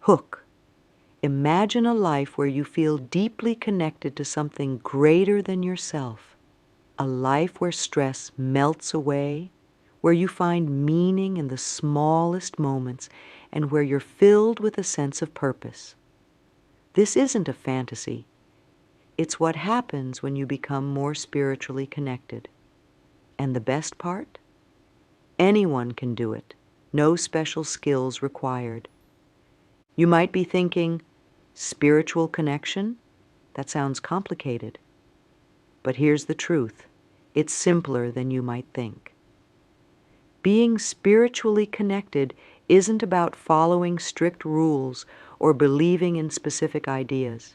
Hook. Imagine a life where you feel deeply connected to something greater than yourself. A life where stress melts away, where you find meaning in the smallest moments, and where you're filled with a sense of purpose. This isn't a fantasy. It's what happens when you become more spiritually connected. And the best part? Anyone can do it. No special skills required. You might be thinking, spiritual connection? That sounds complicated. But here's the truth. It's simpler than you might think. Being spiritually connected isn't about following strict rules or believing in specific ideas.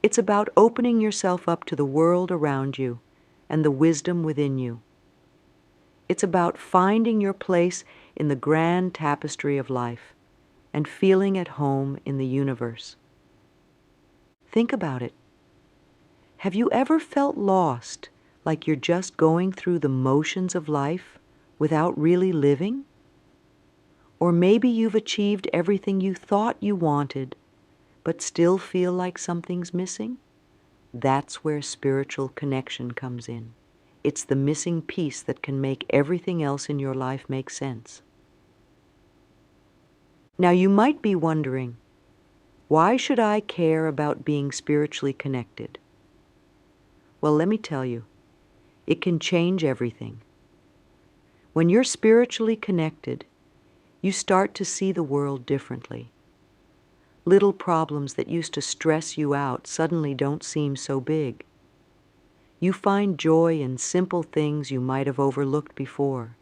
It's about opening yourself up to the world around you and the wisdom within you. It's about finding your place in the grand tapestry of life and feeling at home in the universe. Think about it. Have you ever felt lost, like you're just going through the motions of life without really living? Or maybe you've achieved everything you thought you wanted, but still feel like something's missing? That's where spiritual connection comes in. It's the missing piece that can make everything else in your life make sense. Now you might be wondering, why should I care about being spiritually connected? Well, let me tell you, it can change everything. When you're spiritually connected, you start to see the world differently. Little problems that used to stress you out suddenly don't seem so big. You find joy in simple things you might have overlooked before.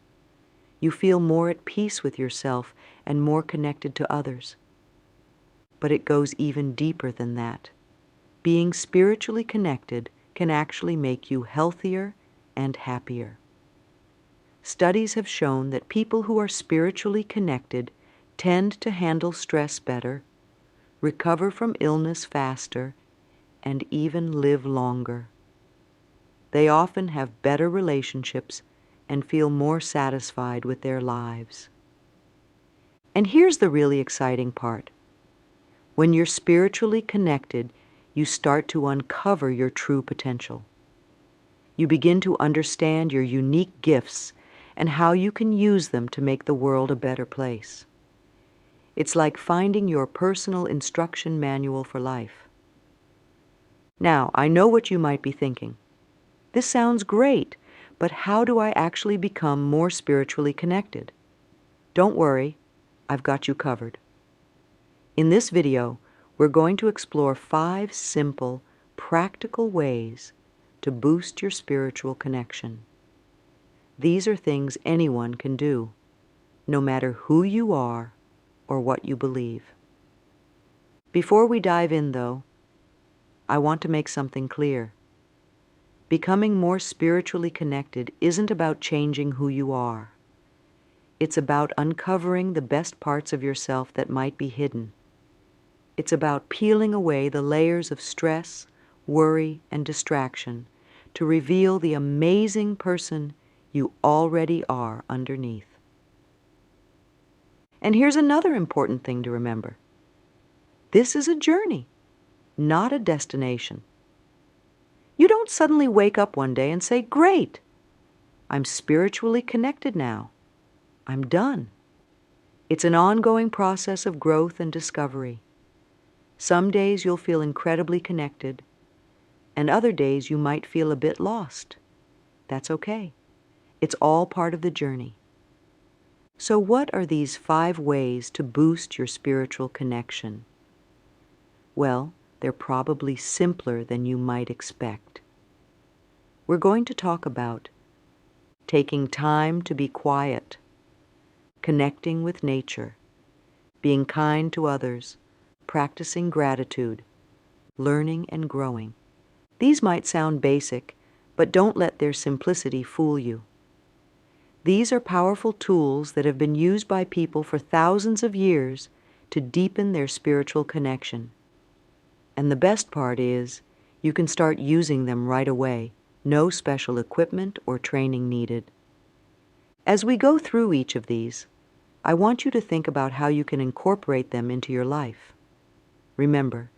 You feel more at peace with yourself and more connected to others. But it goes even deeper than that. Being spiritually connected can actually make you healthier and happier. Studies have shown that people who are spiritually connected tend to handle stress better, recover from illness faster, and even live longer. They often have better relationships and feel more satisfied with their lives. And here's the really exciting part. When you're spiritually connected, you start to uncover your true potential. You begin to understand your unique gifts and how you can use them to make the world a better place. It's like finding your personal instruction manual for life. Now, I know what you might be thinking. This sounds great, but how do I actually become more spiritually connected? Don't worry, I've got you covered. In this video, we're going to explore 5 simple, practical ways to boost your spiritual connection. These are things anyone can do, no matter who you are or what you believe. Before we dive in, though, I want to make something clear. Becoming more spiritually connected isn't about changing who you are. It's about uncovering the best parts of yourself that might be hidden. It's about peeling away the layers of stress, worry, and distraction to reveal the amazing person you already are underneath. And here's another important thing to remember. This is a journey, not a destination. You don't suddenly wake up one day and say, "Great, I'm spiritually connected now. I'm done." It's an ongoing process of growth and discovery. Some days you'll feel incredibly connected, and other days you might feel a bit lost. That's okay. It's all part of the journey. So what are these 5 ways to boost your spiritual connection? Well, they're probably simpler than you might expect. We're going to talk about taking time to be quiet, connecting with nature, being kind to others, practicing gratitude, learning and growing. These might sound basic, but don't let their simplicity fool you. These are powerful tools that have been used by people for thousands of years to deepen their spiritual connection. And the best part is, you can start using them right away. No special equipment or training needed. As we go through each of these, I want you to think about how you can incorporate them into your life. Remember,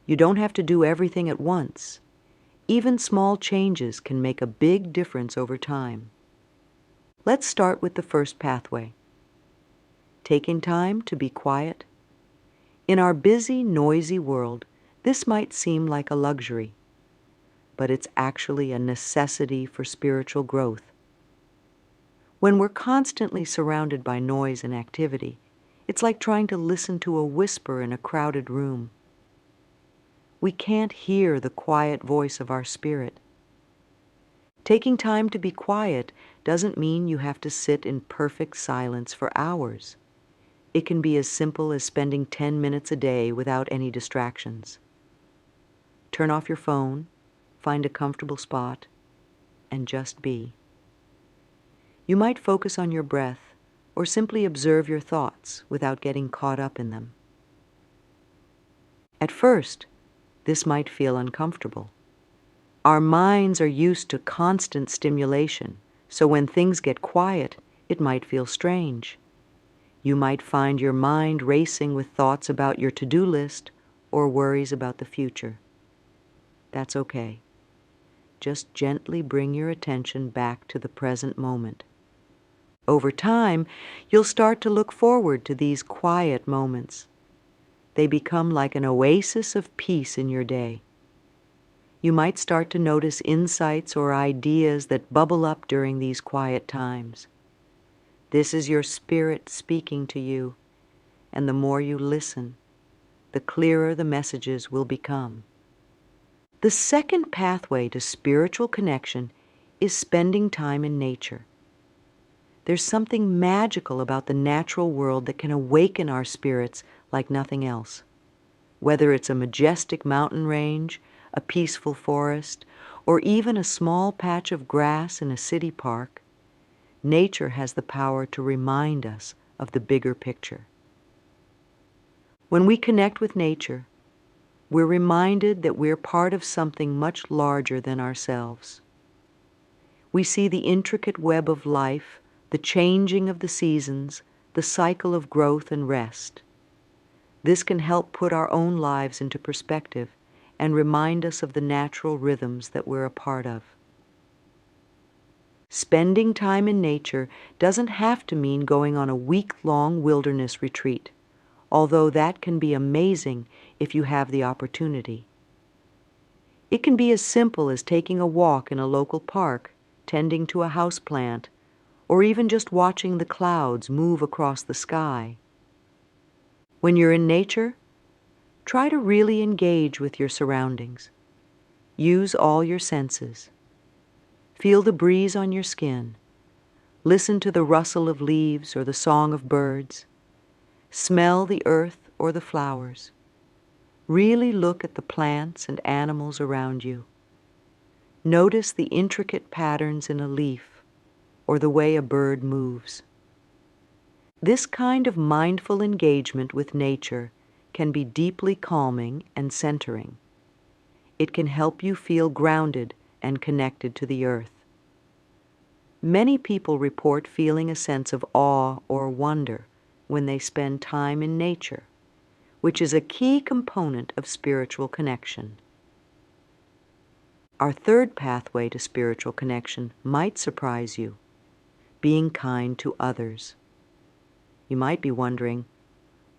you don't have to do everything at once. Even small changes can make a big difference over time. Let's start with the first pathway. Taking time to be quiet. In our busy, noisy world, this might seem like a luxury, but it's actually a necessity for spiritual growth. When we're constantly surrounded by noise and activity, it's like trying to listen to a whisper in a crowded room. We can't hear the quiet voice of our spirit. Taking time to be quiet doesn't mean you have to sit in perfect silence for hours. It can be as simple as spending 10 minutes a day without any distractions. Turn off your phone, find a comfortable spot, and just be. You might focus on your breath or simply observe your thoughts without getting caught up in them. At first, this might feel uncomfortable. Our minds are used to constant stimulation, so when things get quiet, it might feel strange. You might find your mind racing with thoughts about your to-do list or worries about the future. That's okay. Just gently bring your attention back to the present moment. Over time, you'll start to look forward to these quiet moments. They become like an oasis of peace in your day. You might start to notice insights or ideas that bubble up during these quiet times. This is your spirit speaking to you, and the more you listen, the clearer the messages will become. The second pathway to spiritual connection is spending time in nature. There's something magical about the natural world that can awaken our spirits like nothing else. Whether it's a majestic mountain range, a peaceful forest, or even a small patch of grass in a city park, nature has the power to remind us of the bigger picture. When we connect with nature, we're reminded that we're part of something much larger than ourselves. We see the intricate web of life, the changing of the seasons, the cycle of growth and rest. This can help put our own lives into perspective and remind us of the natural rhythms that we're a part of. Spending time in nature doesn't have to mean going on a week-long wilderness retreat, although that can be amazing if you have the opportunity. It can be as simple as taking a walk in a local park, tending to a houseplant, or even just watching the clouds move across the sky. When you're in nature, try to really engage with your surroundings. Use all your senses. Feel the breeze on your skin. Listen to the rustle of leaves or the song of birds. Smell the earth or the flowers. Really look at the plants and animals around you. Notice the intricate patterns in a leaf or the way a bird moves. This kind of mindful engagement with nature can be deeply calming and centering. It can help you feel grounded and connected to the earth. Many people report feeling a sense of awe or wonder when they spend time in nature, which is a key component of spiritual connection. Our third pathway to spiritual connection might surprise you: being kind to others. You might be wondering,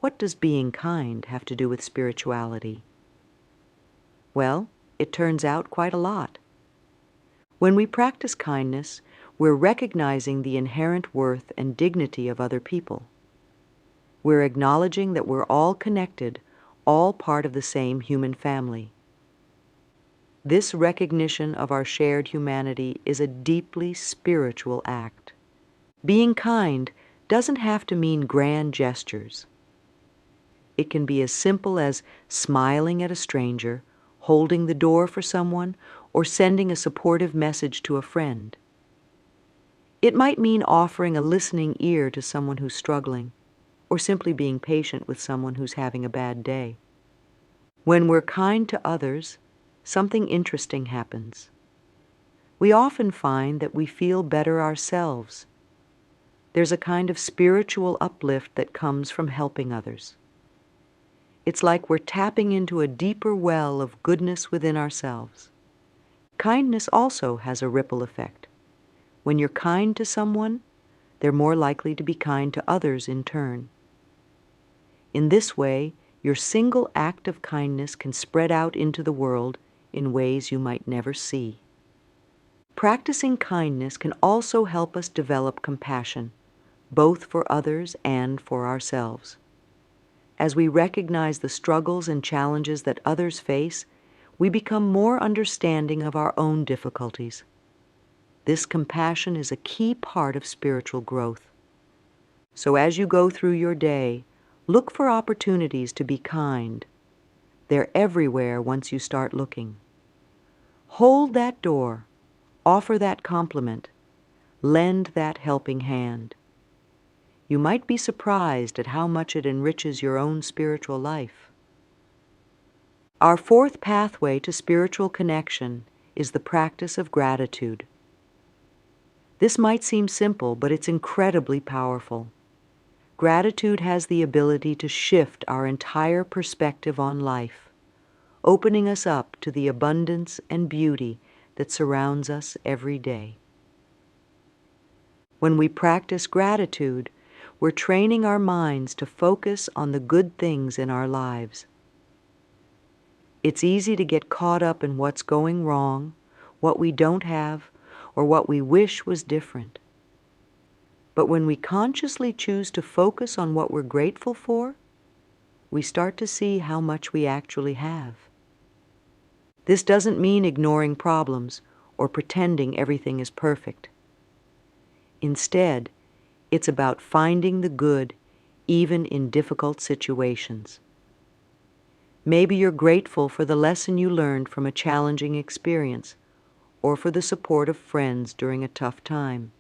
what does being kind have to do with spirituality? Well, it turns out quite a lot. When we practice kindness, we're recognizing the inherent worth and dignity of other people. We're acknowledging that we're all connected, all part of the same human family. This recognition of our shared humanity is a deeply spiritual act. Being kind doesn't have to mean grand gestures. It can be as simple as smiling at a stranger, holding the door for someone, or sending a supportive message to a friend. It might mean offering a listening ear to someone who's struggling, or simply being patient with someone who's having a bad day. When we're kind to others, something interesting happens. We often find that we feel better ourselves. There's a kind of spiritual uplift that comes from helping others. It's like we're tapping into a deeper well of goodness within ourselves. Kindness also has a ripple effect. When you're kind to someone, they're more likely to be kind to others in turn. In this way, your single act of kindness can spread out into the world in ways you might never see. Practicing kindness can also help us develop compassion, both for others and for ourselves. As we recognize the struggles and challenges that others face, we become more understanding of our own difficulties. This compassion is a key part of spiritual growth. So as you go through your day, look for opportunities to be kind. They're everywhere once you start looking. Hold that door, offer that compliment, lend that helping hand. You might be surprised at how much it enriches your own spiritual life. Our fourth pathway to spiritual connection is the practice of gratitude. This might seem simple, but it's incredibly powerful. Gratitude has the ability to shift our entire perspective on life, opening us up to the abundance and beauty that surrounds us every day. When we practice gratitude, we're training our minds to focus on the good things in our lives. It's easy to get caught up in what's going wrong, what we don't have, or what we wish was different. But when we consciously choose to focus on what we're grateful for, we start to see how much we actually have. This doesn't mean ignoring problems or pretending everything is perfect. Instead, it's about finding the good even in difficult situations. Maybe you're grateful for the lesson you learned from a challenging experience, or for the support of friends during a tough time.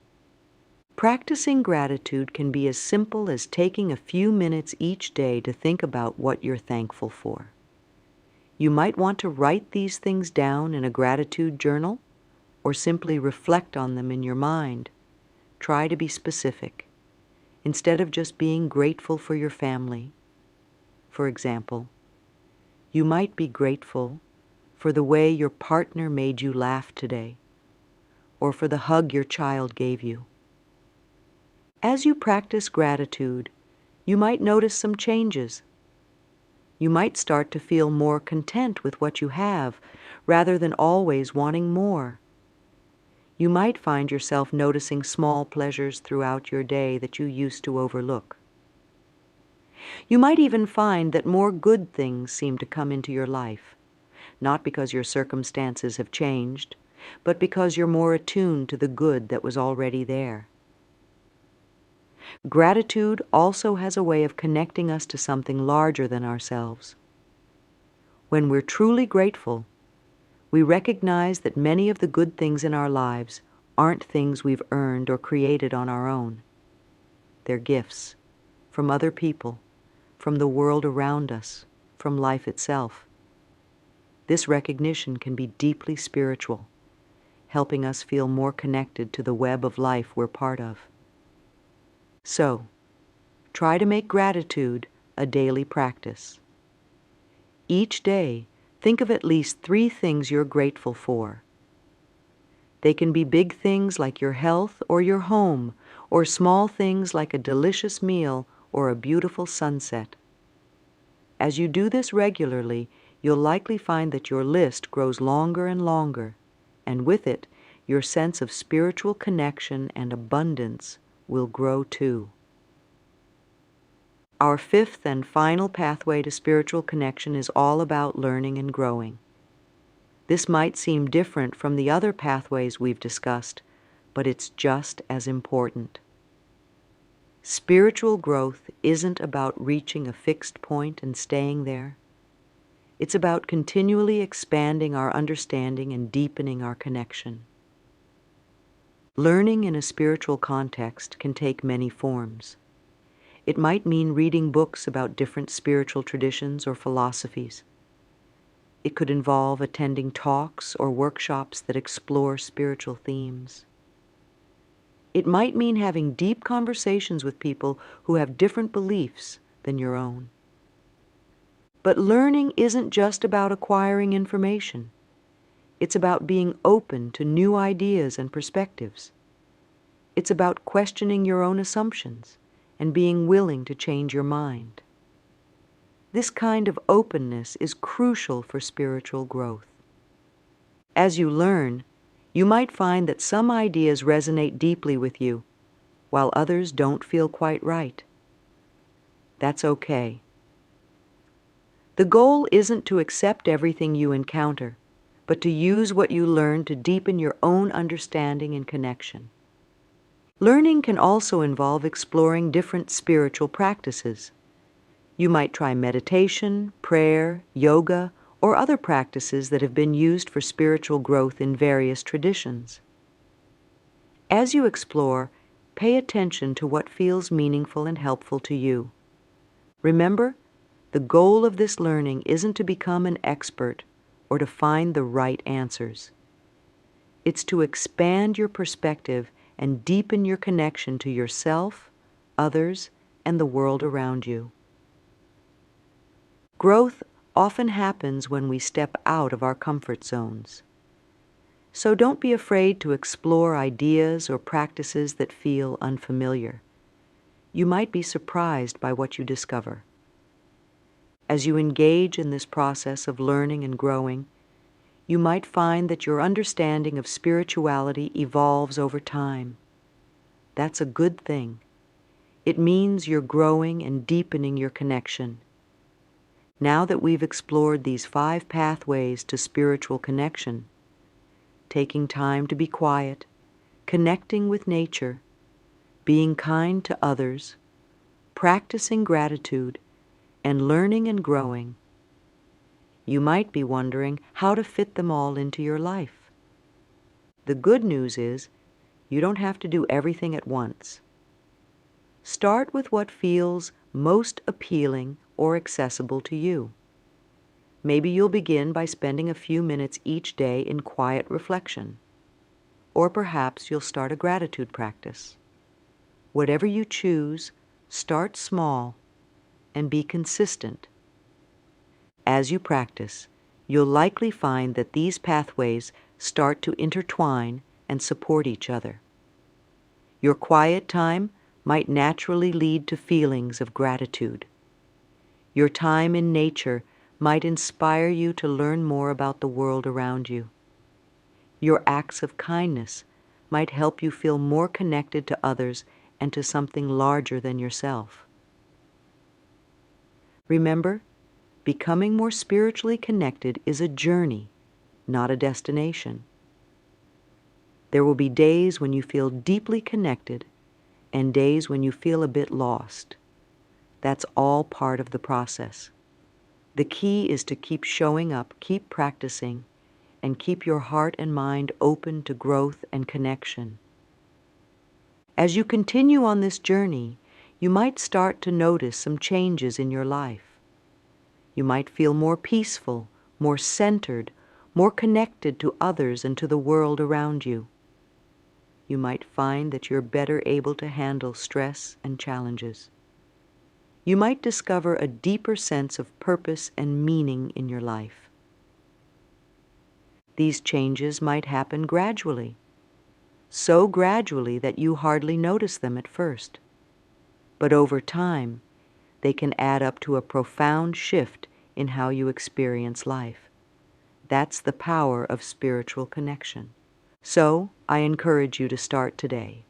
Practicing gratitude can be as simple as taking a few minutes each day to think about what you're thankful for. You might want to write these things down in a gratitude journal, or simply reflect on them in your mind. Try to be specific. Instead of just being grateful for your family, for example, you might be grateful for the way your partner made you laugh today, or for the hug your child gave you. As you practice gratitude, you might notice some changes. You might start to feel more content with what you have, rather than always wanting more. You might find yourself noticing small pleasures throughout your day that you used to overlook. You might even find that more good things seem to come into your life, not because your circumstances have changed, but because you're more attuned to the good that was already there. Gratitude also has a way of connecting us to something larger than ourselves. When we're truly grateful, we recognize that many of the good things in our lives aren't things we've earned or created on our own. They're gifts from other people, from the world around us, from life itself. This recognition can be deeply spiritual, helping us feel more connected to the web of life we're part of. So, try to make gratitude a daily practice. Each day, think of at least 3 things you're grateful for. They can be big things like your health or your home, or small things like a delicious meal or a beautiful sunset. As you do this regularly, you'll likely find that your list grows longer and longer, and with it, your sense of spiritual connection and abundance will grow too. Our fifth and final pathway to spiritual connection is all about learning and growing. This might seem different from the other pathways we've discussed, but it's just as important. Spiritual growth isn't about reaching a fixed point and staying there. It's about continually expanding our understanding and deepening our connection. Learning in a spiritual context can take many forms. It might mean reading books about different spiritual traditions or philosophies. It could involve attending talks or workshops that explore spiritual themes. It might mean having deep conversations with people who have different beliefs than your own. But learning isn't just about acquiring information. It's about being open to new ideas and perspectives. It's about questioning your own assumptions and being willing to change your mind. This kind of openness is crucial for spiritual growth. As you learn, you might find that some ideas resonate deeply with you, while others don't feel quite right. That's okay. The goal isn't to accept everything you encounter, but to use what you learn to deepen your own understanding and connection. Learning can also involve exploring different spiritual practices. You might try meditation, prayer, yoga, or other practices that have been used for spiritual growth in various traditions. As you explore, pay attention to what feels meaningful and helpful to you. Remember, the goal of this learning isn't to become an expert or to find the right answers. It's to expand your perspective and deepen your connection to yourself, others, and the world around you. Growth often happens when we step out of our comfort zones. So don't be afraid to explore ideas or practices that feel unfamiliar. You might be surprised by what you discover. As you engage in this process of learning and growing, you might find that your understanding of spirituality evolves over time. That's a good thing. It means you're growing and deepening your connection. Now that we've explored these 5 pathways to spiritual connection, taking time to be quiet, connecting with nature, being kind to others, practicing gratitude, and learning and growing, you might be wondering how to fit them all into your life. The good news is, you don't have to do everything at once. Start with what feels most appealing or accessible to you. Maybe you'll begin by spending a few minutes each day in quiet reflection. Or perhaps you'll start a gratitude practice. Whatever you choose, start small and be consistent. As you practice, you'll likely find that these pathways start to intertwine and support each other. Your quiet time might naturally lead to feelings of gratitude. Your time in nature might inspire you to learn more about the world around you. Your acts of kindness might help you feel more connected to others and to something larger than yourself. Remember, becoming more spiritually connected is a journey, not a destination. There will be days when you feel deeply connected and days when you feel a bit lost. That's all part of the process. The key is to keep showing up, keep practicing, and keep your heart and mind open to growth and connection. As you continue on this journey, you might start to notice some changes in your life. You might feel more peaceful, more centered, more connected to others and to the world around you. You might find that you're better able to handle stress and challenges. You might discover a deeper sense of purpose and meaning in your life. These changes might happen gradually, so gradually that you hardly notice them at first. But over time, they can add up to a profound shift in how you experience life. That's the power of spiritual connection. So, I encourage you to start today.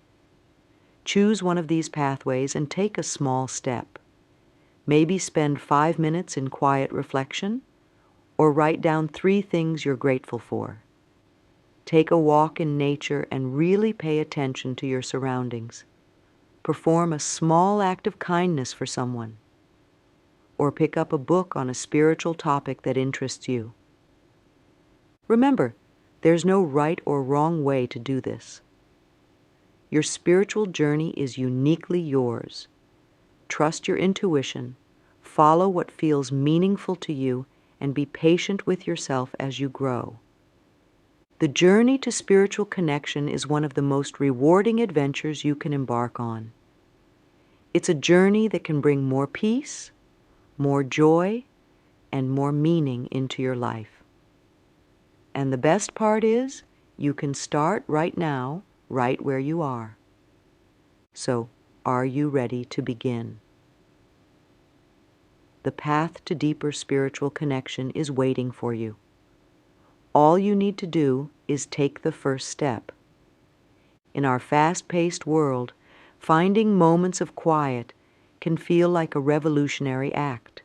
Choose one of these pathways and take a small step. Maybe spend 5 minutes in quiet reflection, or write down 3 things you're grateful for. Take a walk in nature and really pay attention to your surroundings. Perform a small act of kindness for someone, or pick up a book on a spiritual topic that interests you. Remember, there's no right or wrong way to do this. Your spiritual journey is uniquely yours. Trust your intuition, follow what feels meaningful to you, and be patient with yourself as you grow. The journey to spiritual connection is one of the most rewarding adventures you can embark on. It's a journey that can bring more peace, more joy, and more meaning into your life. And the best part is, you can start right now, right where you are. So, are you ready to begin? The path to deeper spiritual connection is waiting for you. All you need to do is take the first step. In our fast-paced world, finding moments of quiet can feel like a revolutionary act.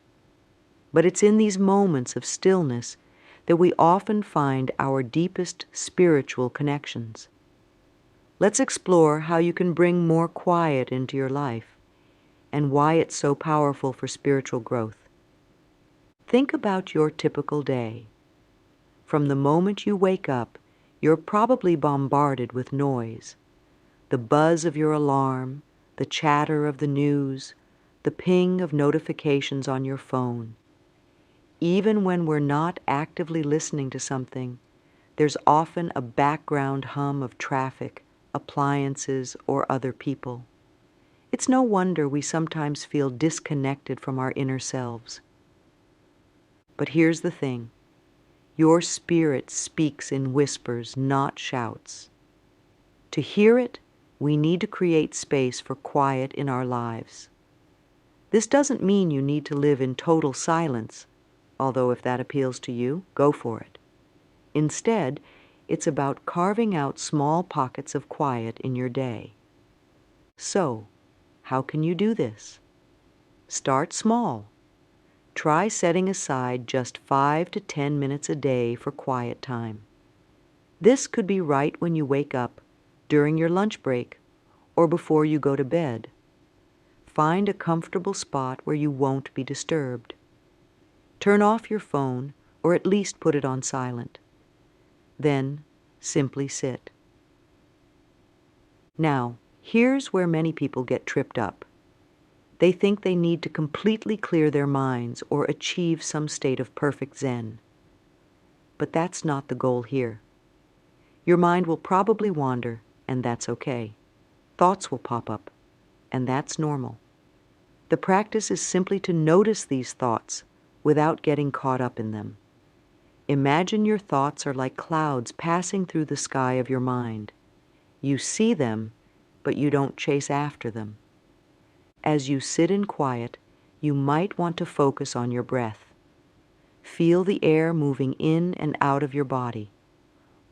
But it's in these moments of stillness that we often find our deepest spiritual connections. Let's explore how you can bring more quiet into your life and why it's so powerful for spiritual growth. Think about your typical day. From the moment you wake up, you're probably bombarded with noise. The buzz of your alarm, the chatter of the news, the ping of notifications on your phone. Even when we're not actively listening to something, there's often a background hum of traffic, appliances, or other people. It's no wonder we sometimes feel disconnected from our inner selves. But here's the thing. Your spirit speaks in whispers, not shouts. To hear it, we need to create space for quiet in our lives. This doesn't mean you need to live in total silence, although if that appeals to you, go for it. Instead, it's about carving out small pockets of quiet in your day. So, how can you do this? Start small. Try setting aside just 5 to 10 minutes a day for quiet time. This could be right when you wake up, during your lunch break, or before you go to bed. Find a comfortable spot where you won't be disturbed. Turn off your phone, or at least put it on silent. Then, simply sit. Now, here's where many people get tripped up. They think they need to completely clear their minds or achieve some state of perfect Zen. But that's not the goal here. Your mind will probably wander, and that's okay. Thoughts will pop up, and that's normal. The practice is simply to notice these thoughts without getting caught up in them. Imagine your thoughts are like clouds passing through the sky of your mind. You see them, but you don't chase after them. As you sit in quiet, you might want to focus on your breath. Feel the air moving in and out of your body.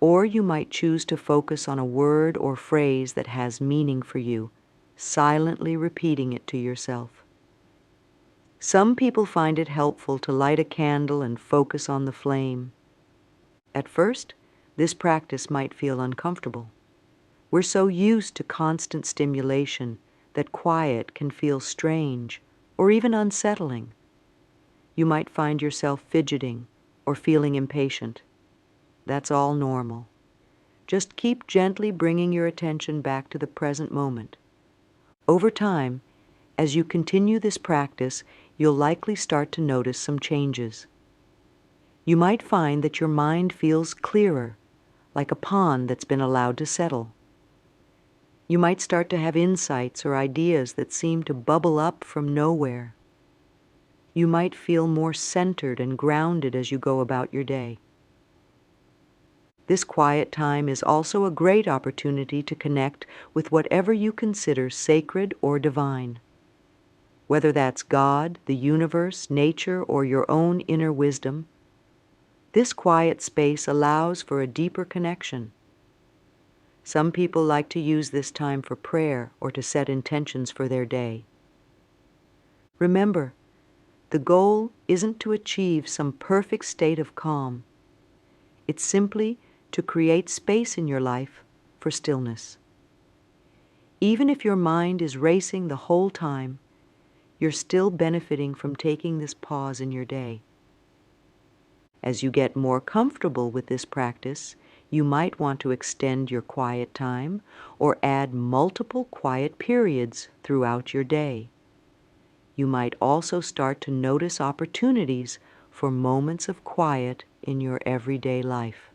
Or you might choose to focus on a word or phrase that has meaning for you, silently repeating it to yourself. Some people find it helpful to light a candle and focus on the flame. At first, this practice might feel uncomfortable. We're so used to constant stimulation that quiet can feel strange or even unsettling. You might find yourself fidgeting or feeling impatient. That's all normal. Just keep gently bringing your attention back to the present moment. Over time, as you continue this practice, you'll likely start to notice some changes. You might find that your mind feels clearer, like a pond that's been allowed to settle. You might start to have insights or ideas that seem to bubble up from nowhere. You might feel more centered and grounded as you go about your day. This quiet time is also a great opportunity to connect with whatever you consider sacred or divine. Whether that's God, the universe, nature, or your own inner wisdom, this quiet space allows for a deeper connection. Some people like to use this time for prayer or to set intentions for their day. Remember, the goal isn't to achieve some perfect state of calm. It's simply to create space in your life for stillness. Even if your mind is racing the whole time, you're still benefiting from taking this pause in your day. As you get more comfortable with this practice, you might want to extend your quiet time or add multiple quiet periods throughout your day. You might also start to notice opportunities for moments of quiet in your everyday life.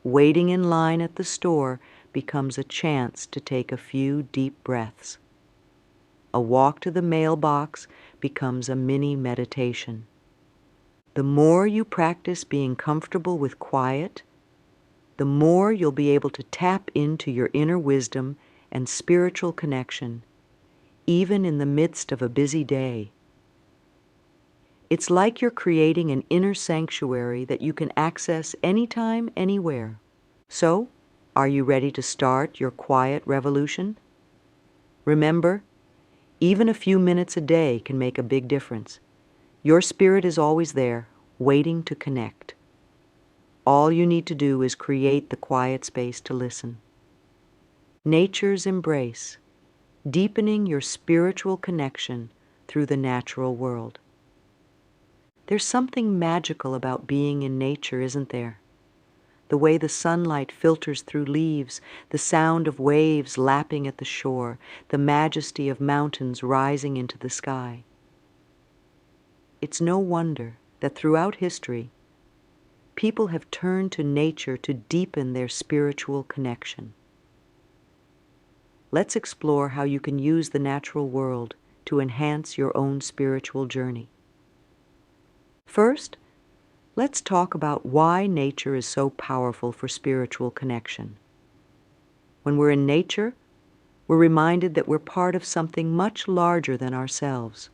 waiting in line at the store becomes a chance to take a few deep breaths. A walk to the mailbox becomes a mini meditation. The more you practice being comfortable with quiet, the more you'll be able to tap into your inner wisdom and spiritual connection, even in the midst of a busy day. It's like you're creating an inner sanctuary that you can access anytime, anywhere. So, are you ready to start your quiet revolution? Remember, even a few minutes a day can make a big difference. Your spirit is always there, waiting to connect. All you need to do is create the quiet space to listen. Nature's embrace, deepening your spiritual connection through the natural world. There's something magical about being in nature, isn't there? The way the sunlight filters through leaves, the sound of waves lapping at the shore, the majesty of mountains rising into the sky. It's no wonder that throughout history, people have turned to nature to deepen their spiritual connection. Let's explore how you can use the natural world to enhance your own spiritual journey. First, let's talk about why nature is so powerful for spiritual connection. When we're in nature, we're reminded that we're part of something much larger than ourselves.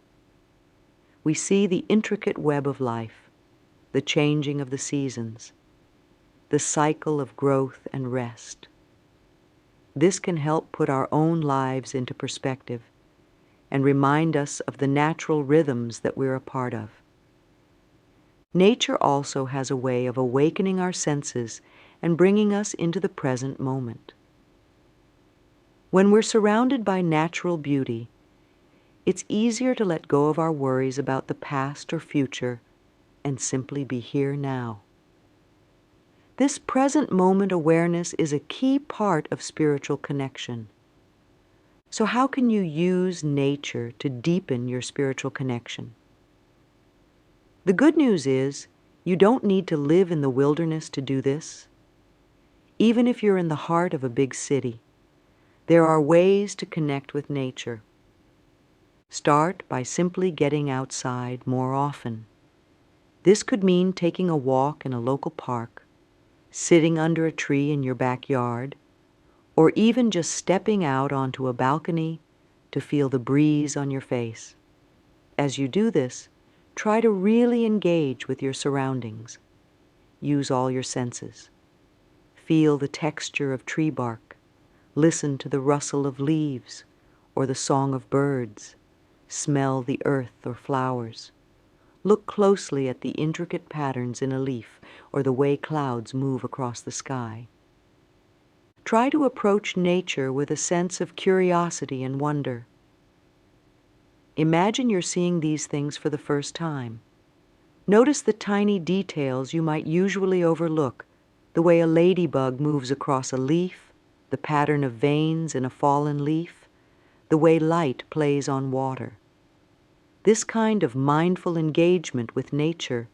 We see the intricate web of life, the changing of the seasons, the cycle of growth and rest. This can help put our own lives into perspective and remind us of the natural rhythms that we're a part of. Nature also has a way of awakening our senses and bringing us into the present moment. When we're surrounded by natural beauty, it's easier to let go of our worries about the past or future and simply be here now. This present moment awareness is a key part of spiritual connection. So how can you use nature to deepen your spiritual connection? The good news is, you don't need to live in the wilderness to do this. Even if you're in the heart of a big city, there are ways to connect with nature. Start by simply getting outside more often. This could mean taking a walk in a local park, sitting under a tree in your backyard, or even just stepping out onto a balcony to feel the breeze on your face. As you do this, try to really engage with your surroundings. Use all your senses. Feel the texture of tree bark. Listen to the rustle of leaves or the song of birds. Smell the earth or flowers. Look closely at the intricate patterns in a leaf or the way clouds move across the sky. Try to approach nature with a sense of curiosity and wonder. Imagine you're seeing these things for the first time. Notice the tiny details you might usually overlook, the way a ladybug moves across a leaf, the pattern of veins in a fallen leaf, the way light plays on water. This kind of mindful engagement with nature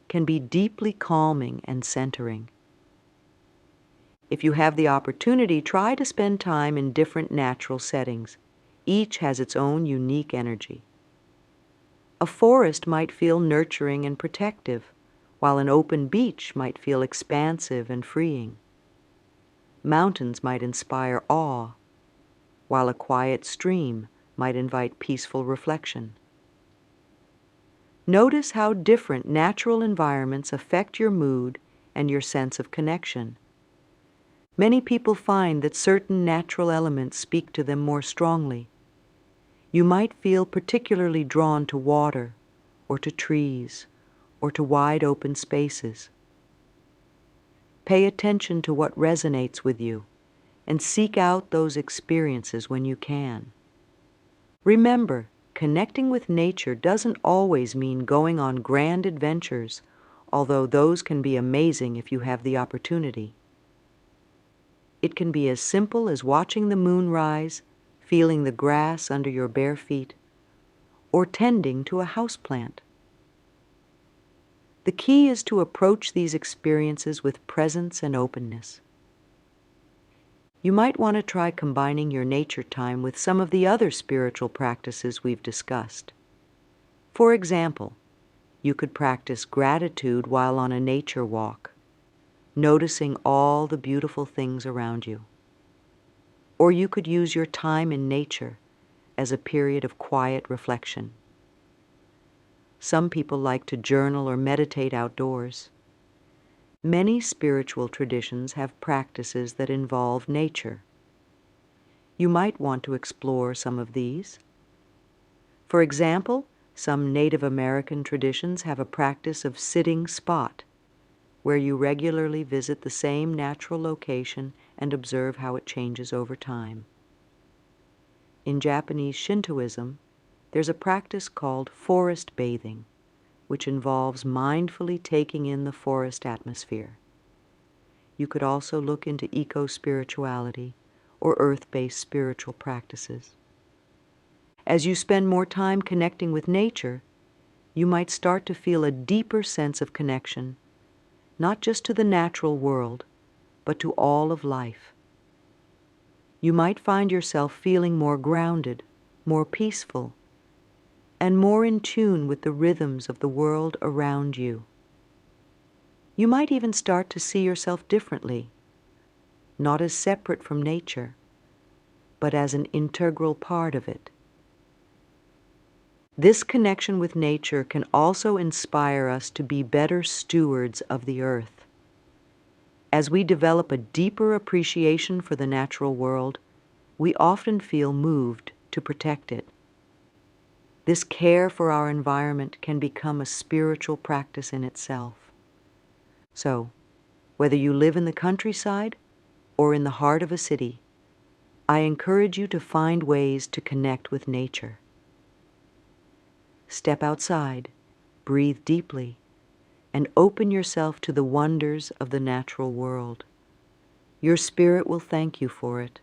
can be deeply calming and centering. If you have the opportunity, try to spend time in different natural settings. Each has its own unique energy. A forest might feel nurturing and protective, while an open beach might feel expansive and freeing. Mountains might inspire awe, while a quiet stream might invite peaceful reflection. Notice how different natural environments affect your mood and your sense of connection. Many people find that certain natural elements speak to them more strongly. You might feel particularly drawn to water, or to trees, or to wide open spaces. Pay attention to what resonates with you, and seek out those experiences when you can. Remember, connecting with nature doesn't always mean going on grand adventures, although those can be amazing if you have the opportunity. It can be as simple as watching the moon rise, feeling the grass under your bare feet, or tending to a houseplant. The key is to approach these experiences with presence and openness. You might want to try combining your nature time with some of the other spiritual practices we've discussed. For example, you could practice gratitude while on a nature walk, noticing all the beautiful things around you. Or you could use your time in nature as a period of quiet reflection. Some people like to journal or meditate outdoors. Many spiritual traditions have practices that involve nature. You might want to explore some of these. For example, some Native American traditions have a practice of sitting spot, where you regularly visit the same natural location and observe how it changes over time. In Japanese Shintoism, there's a practice called forest bathing, which involves mindfully taking in the forest atmosphere. You could also look into eco-spirituality or earth-based spiritual practices. As you spend more time connecting with nature, you might start to feel a deeper sense of connection, not just to the natural world, but to all of life. You might find yourself feeling more grounded, more peaceful, and more in tune with the rhythms of the world around you. You might even start to see yourself differently, not as separate from nature, but as an integral part of it. This connection with nature can also inspire us to be better stewards of the earth. As we develop a deeper appreciation for the natural world, we often feel moved to protect it. This care for our environment can become a spiritual practice in itself. So, whether you live in the countryside or in the heart of a city, I encourage you to find ways to connect with nature. Step outside, breathe deeply, and open yourself to the wonders of the natural world. Your spirit will thank you for it.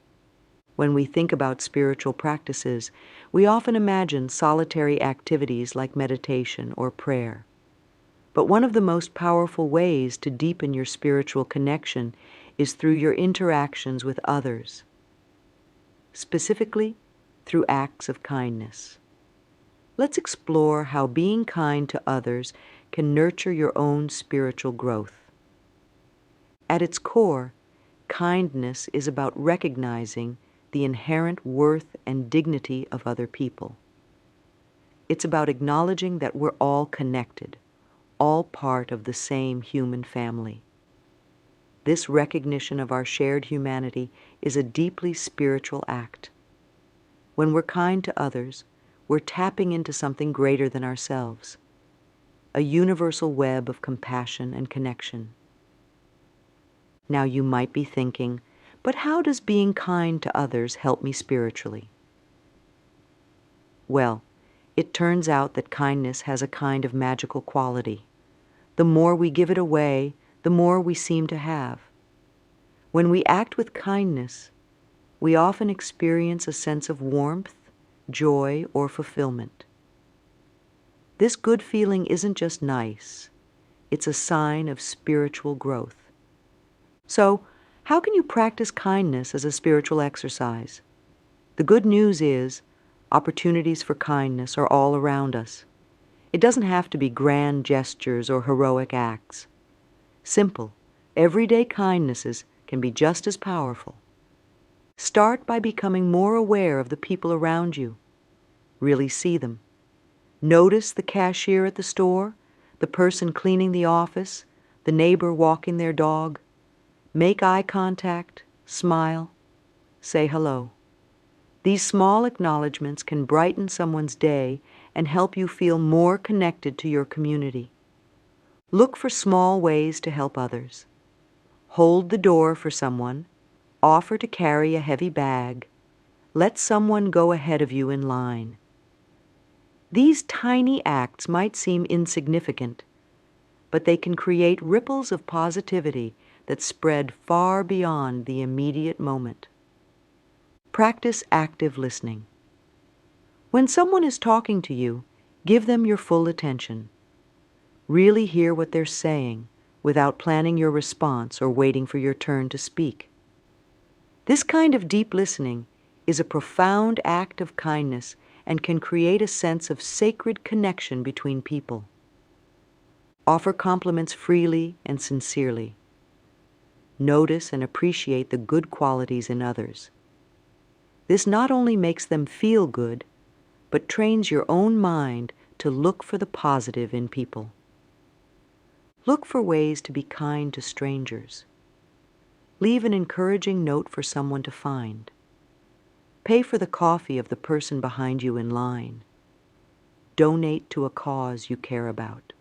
When we think about spiritual practices, we often imagine solitary activities like meditation or prayer. But one of the most powerful ways to deepen your spiritual connection is through your interactions with others, specifically through acts of kindness. Let's explore how being kind to others can nurture your own spiritual growth. At its core, kindness is about recognizing the inherent worth and dignity of other people. It's about acknowledging that we're all connected, all part of the same human family. This recognition of our shared humanity is a deeply spiritual act. When we're kind to others, we're tapping into something greater than ourselves, a universal web of compassion and connection. Now you might be thinking, but how does being kind to others help me spiritually? Well, it turns out that kindness has a kind of magical quality. The more we give it away, the more we seem to have. When we act with kindness, we often experience a sense of warmth, joy, or fulfillment. This good feeling isn't just nice, it's a sign of spiritual growth. So, how can you practice kindness as a spiritual exercise? The good news is, opportunities for kindness are all around us. It doesn't have to be grand gestures or heroic acts. Simple, everyday kindnesses can be just as powerful. Start by becoming more aware of the people around you. Really see them. Notice the cashier at the store, the person cleaning the office, the neighbor walking their dog. Make eye contact, smile, say hello. These small acknowledgments can brighten someone's day and help you feel more connected to your community. Look for small ways to help others. Hold the door for someone, offer to carry a heavy bag, let someone go ahead of you in line. These tiny acts might seem insignificant, but they can create ripples of positivity that spread far beyond the immediate moment. Practice active listening. When someone is talking to you, give them your full attention. Really hear what they're saying without planning your response or waiting for your turn to speak. This kind of deep listening is a profound act of kindness and can create a sense of sacred connection between people. Offer compliments freely and sincerely. Notice and appreciate the good qualities in others. This not only makes them feel good, but trains your own mind to look for the positive in people. Look for ways to be kind to strangers. Leave an encouraging note for someone to find. Pay for the coffee of the person behind you in line. Donate to a cause you care about.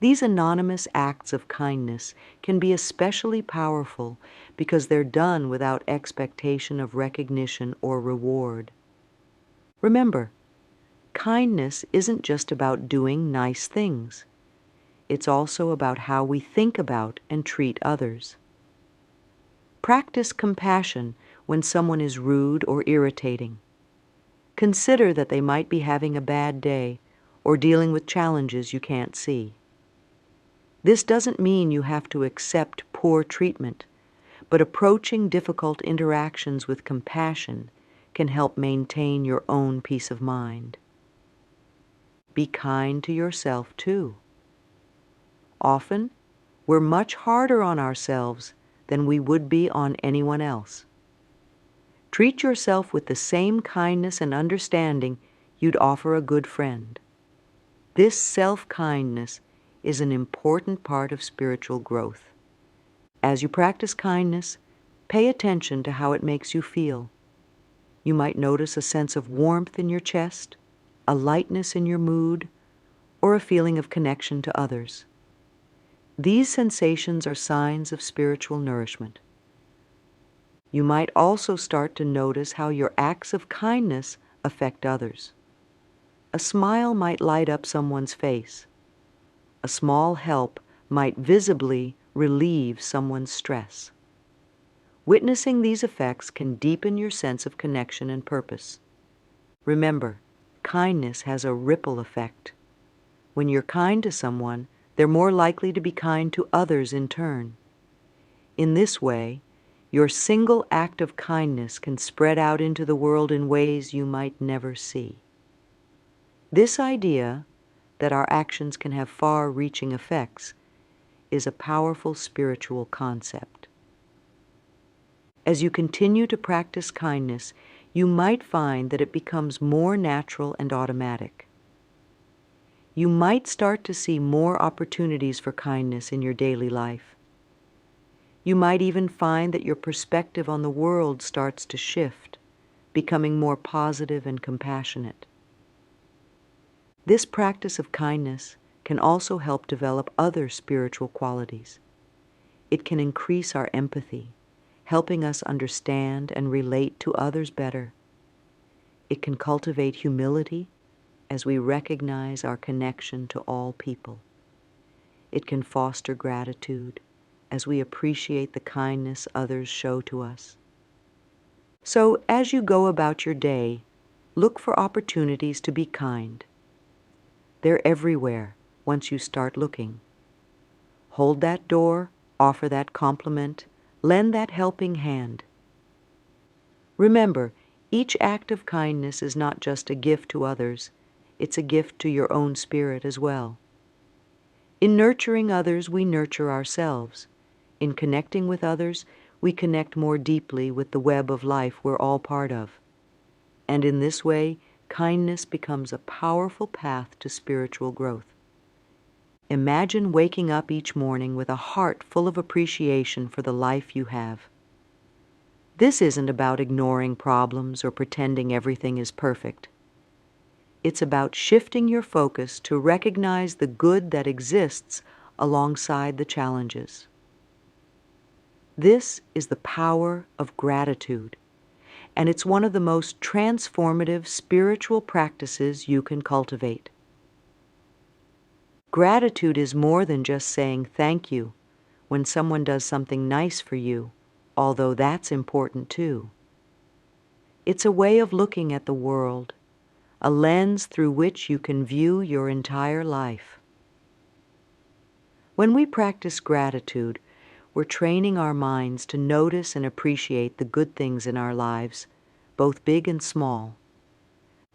These anonymous acts of kindness can be especially powerful because they're done without expectation of recognition or reward. Remember, kindness isn't just about doing nice things. It's also about how we think about and treat others. Practice compassion when someone is rude or irritating. Consider that they might be having a bad day or dealing with challenges you can't see. This doesn't mean you have to accept poor treatment, but approaching difficult interactions with compassion can help maintain your own peace of mind. Be kind to yourself too. Often, we're much harder on ourselves than we would be on anyone else. Treat yourself with the same kindness and understanding you'd offer a good friend. This self-kindness is an important part of spiritual growth. As you practice kindness, pay attention to how it makes you feel. You might notice a sense of warmth in your chest, a lightness in your mood, or a feeling of connection to others. These sensations are signs of spiritual nourishment. You might also start to notice how your acts of kindness affect others. A smile might light up someone's face. A small help might visibly relieve someone's stress. Witnessing these effects can deepen your sense of connection and purpose. Remember, kindness has a ripple effect. When you're kind to someone, they're more likely to be kind to others in turn. In this way, your single act of kindness can spread out into the world in ways you might never see. This idea that our actions can have far-reaching effects is a powerful spiritual concept. As you continue to practice kindness, you might find that it becomes more natural and automatic. You might start to see more opportunities for kindness in your daily life. You might even find that your perspective on the world starts to shift, becoming more positive and compassionate. This practice of kindness can also help develop other spiritual qualities. It can increase our empathy, helping us understand and relate to others better. It can cultivate humility as we recognize our connection to all people. It can foster gratitude as we appreciate the kindness others show to us. So, as you go about your day, look for opportunities to be kind. They're everywhere once you start looking. Hold that door, offer that compliment, lend that helping hand. Remember, each act of kindness is not just a gift to others, it's a gift to your own spirit as well. In nurturing others, we nurture ourselves. In connecting with others, we connect more deeply with the web of life we're all part of. And in this way, kindness becomes a powerful path to spiritual growth. Imagine waking up each morning with a heart full of appreciation for the life you have. This isn't about ignoring problems or pretending everything is perfect. It's about shifting your focus to recognize the good that exists alongside the challenges. This is the power of gratitude, and it's one of the most transformative spiritual practices you can cultivate. Gratitude is more than just saying thank you when someone does something nice for you, although that's important too. It's a way of looking at the world, a lens through which you can view your entire life. When we practice gratitude, we're training our minds to notice and appreciate the good things in our lives, both big and small.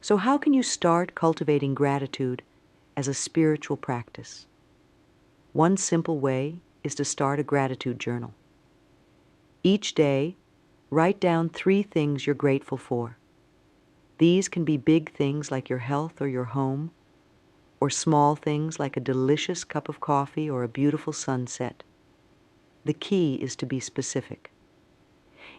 So how can you start cultivating gratitude as a spiritual practice? One simple way is to start a gratitude journal. Each day, write down 3 things you're grateful for. These can be big things like your health or your home, or small things like a delicious cup of coffee or a beautiful sunset. The key is to be specific.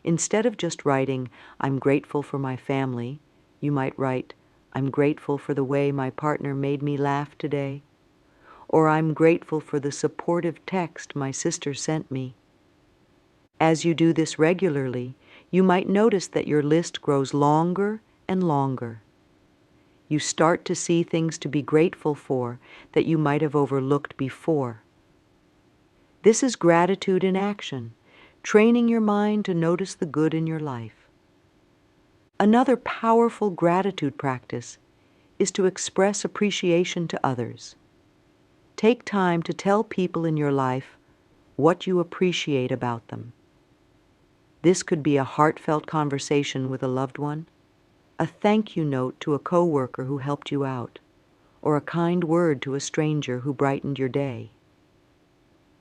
Instead of just writing, "I'm grateful for my family," you might write, "I'm grateful for the way my partner made me laugh today," or "I'm grateful for the supportive text my sister sent me." As you do this regularly, you might notice that your list grows longer and longer. You start to see things to be grateful for that you might have overlooked before. This is gratitude in action, training your mind to notice the good in your life. Another powerful gratitude practice is to express appreciation to others. Take time to tell people in your life what you appreciate about them. This could be a heartfelt conversation with a loved one, a thank you note to a coworker who helped you out, or a kind word to a stranger who brightened your day.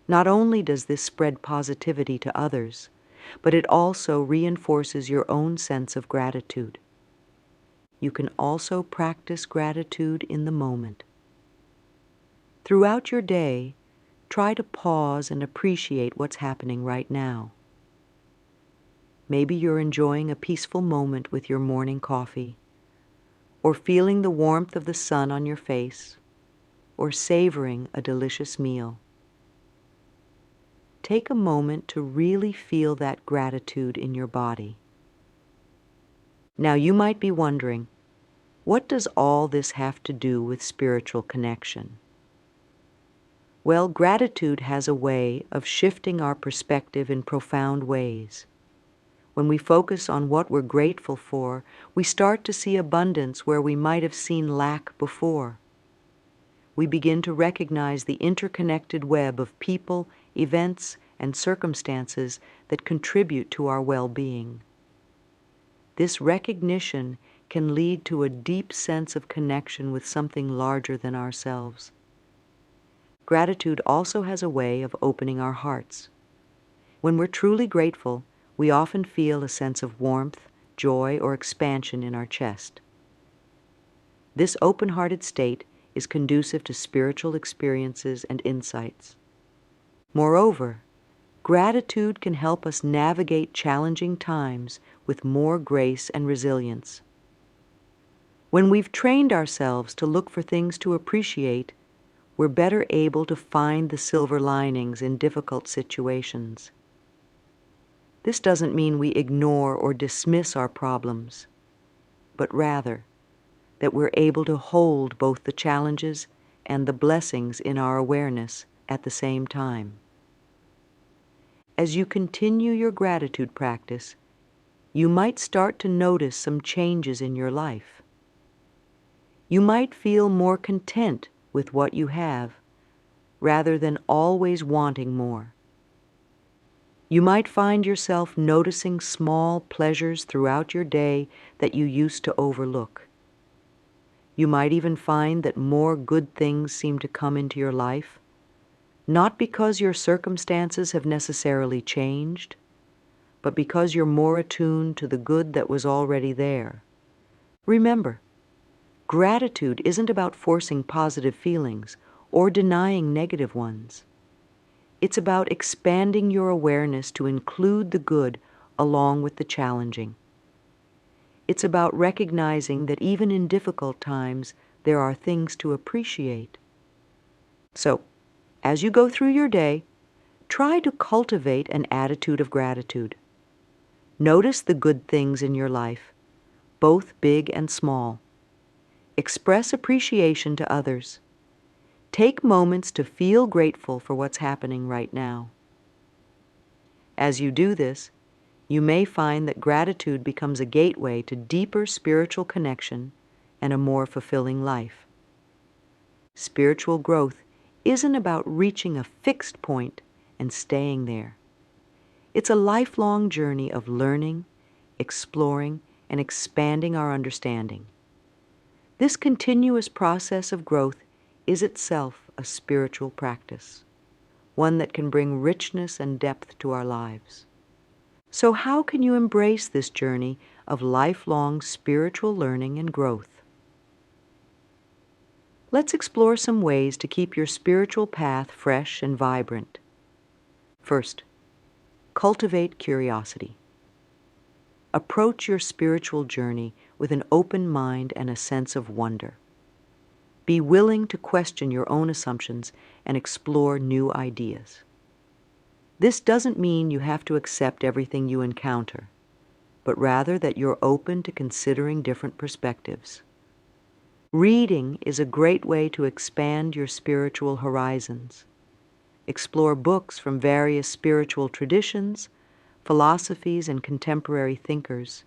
Not only does this spread positivity to others, but it also reinforces your own sense of gratitude. You can also practice gratitude in the moment. Throughout your day, try to pause and appreciate what's happening right now. Maybe you're enjoying a peaceful moment with your morning coffee, or feeling the warmth of the sun on your face, or savoring a delicious meal. Take a moment to really feel that gratitude in your body. Now you might be wondering, what does all this have to do with spiritual connection? Well, gratitude has a way of shifting our perspective in profound ways. When we focus on what we're grateful for, we start to see abundance where we might have seen lack before. We begin to recognize the interconnected web of people, events, and circumstances that contribute to our well-being. This recognition can lead to a deep sense of connection with something larger than ourselves. Gratitude also has a way of opening our hearts. When we're truly grateful, we often feel a sense of warmth, joy, or expansion in our chest. This open-hearted state is conducive to spiritual experiences and insights. Moreover, gratitude can help us navigate challenging times with more grace and resilience. When we've trained ourselves to look for things to appreciate, we're better able to find the silver linings in difficult situations. This doesn't mean we ignore or dismiss our problems, but rather that we're able to hold both the challenges and the blessings in our awareness at the same time. As you continue your gratitude practice, you might start to notice some changes in your life. You might feel more content with what you have, rather than always wanting more. You might find yourself noticing small pleasures throughout your day that you used to overlook. You might even find that more good things seem to come into your life, not because your circumstances have necessarily changed, but because you're more attuned to the good that was already there. Remember, gratitude isn't about forcing positive feelings or denying negative ones. It's about expanding your awareness to include the good along with the challenging. It's about recognizing that even in difficult times, there are things to appreciate. So, as you go through your day, try to cultivate an attitude of gratitude. Notice the good things in your life, both big and small. Express appreciation to others. Take moments to feel grateful for what's happening right now. As you do this, you may find that gratitude becomes a gateway to deeper spiritual connection and a more fulfilling life. Spiritual growth isn't about reaching a fixed point and staying there. It's a lifelong journey of learning, exploring, and expanding our understanding. This continuous process of growth is itself a spiritual practice, one that can bring richness and depth to our lives. So how can you embrace this journey of lifelong spiritual learning and growth? Let's explore some ways to keep your spiritual path fresh and vibrant. First, cultivate curiosity. Approach your spiritual journey with an open mind and a sense of wonder. Be willing to question your own assumptions and explore new ideas. This doesn't mean you have to accept everything you encounter, but rather that you're open to considering different perspectives. Reading is a great way to expand your spiritual horizons. Explore books from various spiritual traditions, philosophies, and contemporary thinkers.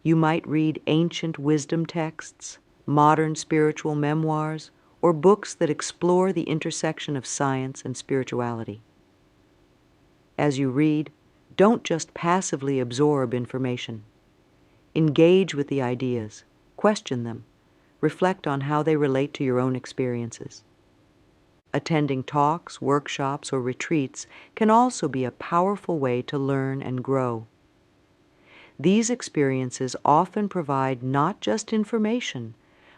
You might read ancient wisdom texts, modern spiritual memoirs, or books that explore the intersection of science and spirituality. As you read, don't just passively absorb information. Engage with the ideas, question them, reflect on how they relate to your own experiences. Attending talks, workshops, or retreats can also be a powerful way to learn and grow. These experiences often provide not just information,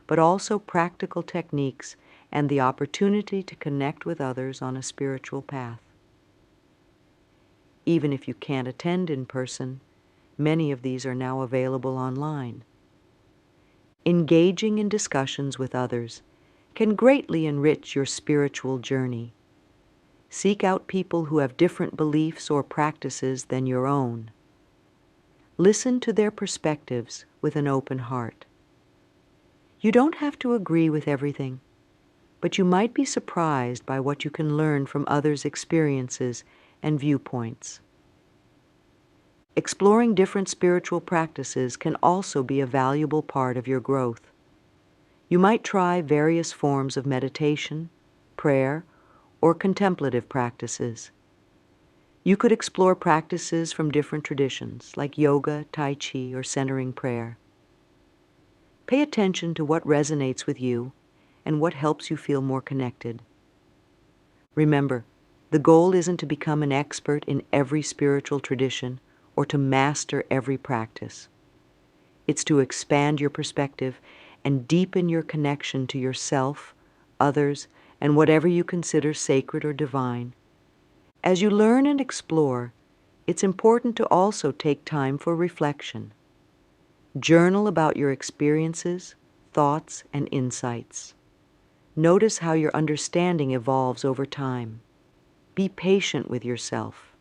but also practical techniques and the opportunity to connect with others on a spiritual path. Even if you can't attend in person, many of these are now available online. Engaging in discussions with others can greatly enrich your spiritual journey. Seek out people who have different beliefs or practices than your own. Listen to their perspectives with an open heart. You don't have to agree with everything, but you might be surprised by what you can learn from others' experiences and viewpoints. Exploring different spiritual practices can also be a valuable part of your growth. You might try various forms of meditation, prayer, or contemplative practices. You could explore practices from different traditions, like yoga, tai chi, or centering prayer. Pay attention to what resonates with you and what helps you feel more connected. Remember, the goal isn't to become an expert in every spiritual tradition or to master every practice. It's to expand your perspective and deepen your connection to yourself, others, and whatever you consider sacred or divine. As you learn and explore, it's important to also take time for reflection. Journal about your experiences, thoughts, and insights. Notice how your understanding evolves over time. Be patient with yourself.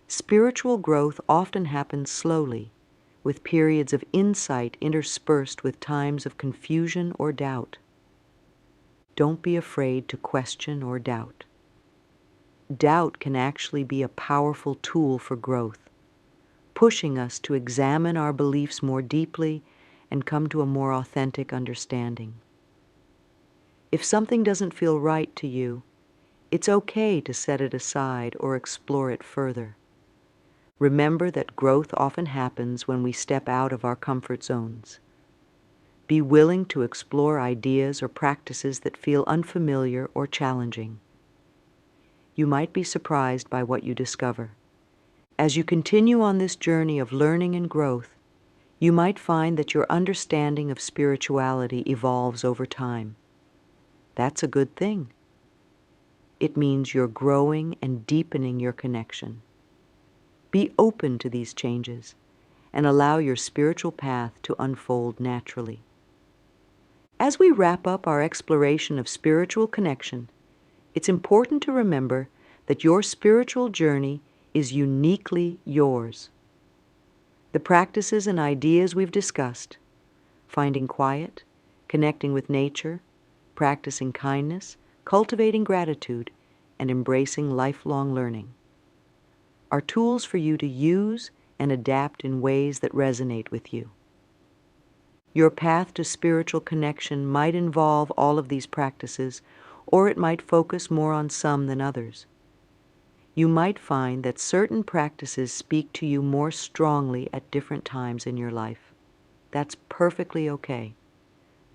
Spiritual growth often happens slowly, with periods of insight interspersed with times of confusion or doubt. Don't be afraid to question or doubt. Doubt can actually be a powerful tool for growth, pushing us to examine our beliefs more deeply and come to a more authentic understanding. If something doesn't feel right to you, it's okay to set it aside or explore it further. Remember that growth often happens when we step out of our comfort zones. Be willing to explore ideas or practices that feel unfamiliar or challenging. You might be surprised by what you discover. As you continue on this journey of learning and growth, you might find that your understanding of spirituality evolves over time. That's a good thing. It means you're growing and deepening your connection. Be open to these changes and allow your spiritual path to unfold naturally. As we wrap up our exploration of spiritual connection, it's important to remember that your spiritual journey is uniquely yours. The practices and ideas we've discussed, finding quiet, connecting with nature, practicing kindness, cultivating gratitude, and embracing lifelong learning, are tools for you to use and adapt in ways that resonate with you. Your path to spiritual connection might involve all of these practices, or it might focus more on some than others. You might find that certain practices speak to you more strongly at different times in your life. That's perfectly okay.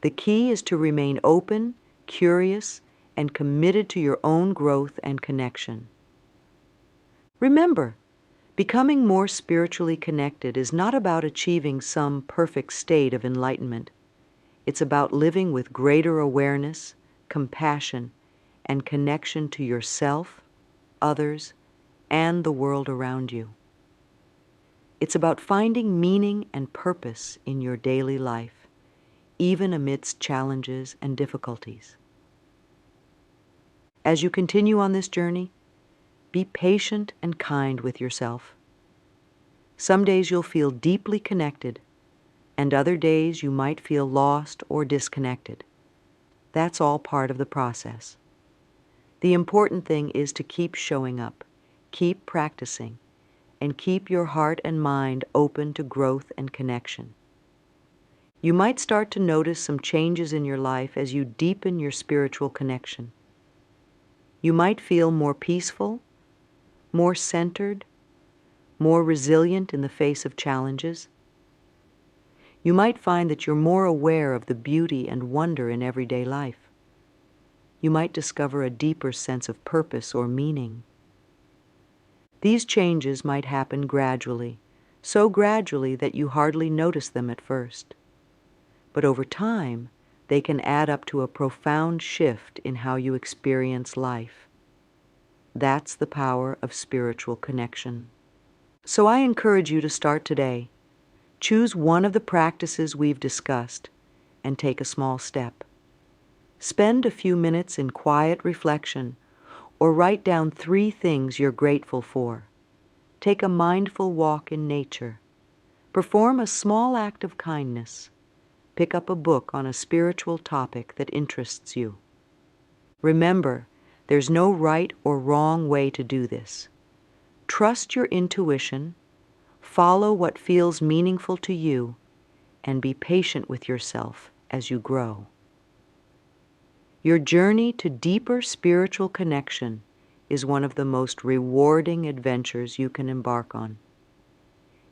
The key is to remain open, curious, and committed to your own growth and connection. Remember, becoming more spiritually connected is not about achieving some perfect state of enlightenment. It's about living with greater awareness, compassion, and connection to yourself, others, and the world around you. It's about finding meaning and purpose in your daily life, even amidst challenges and difficulties. As you continue on this journey, be patient and kind with yourself. Some days you'll feel deeply connected, and other days you might feel lost or disconnected. That's all part of the process. The important thing is to keep showing up, keep practicing, and keep your heart and mind open to growth and connection. You might start to notice some changes in your life as you deepen your spiritual connection. You might feel more peaceful, more centered, more resilient in the face of challenges. You might find that you're more aware of the beauty and wonder in everyday life. You might discover a deeper sense of purpose or meaning. These changes might happen gradually, so gradually that you hardly notice them at first. But over time, they can add up to a profound shift in how you experience life. That's the power of spiritual connection. So I encourage you to start today. Choose one of the practices we've discussed and take a small step. Spend a few minutes in quiet reflection or write down 3 things you're grateful for. Take a mindful walk in nature. Perform a small act of kindness. Pick up a book on a spiritual topic that interests you. Remember, there's no right or wrong way to do this. Trust your intuition, follow what feels meaningful to you, and be patient with yourself as you grow. Your journey to deeper spiritual connection is one of the most rewarding adventures you can embark on.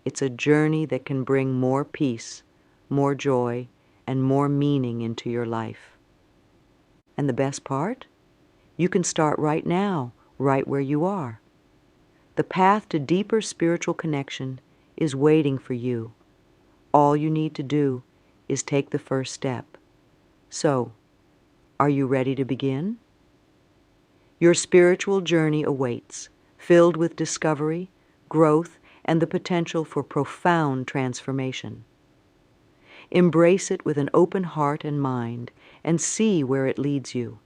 It's a journey that can bring more peace, more joy, and more meaning into your life. And the best part? You can start right now, right where you are. The path to deeper spiritual connection is waiting for you. All you need to do is take the first step. So, are you ready to begin? Your spiritual journey awaits, filled with discovery, growth, and the potential for profound transformation. Embrace it with an open heart and mind, and see where it leads you,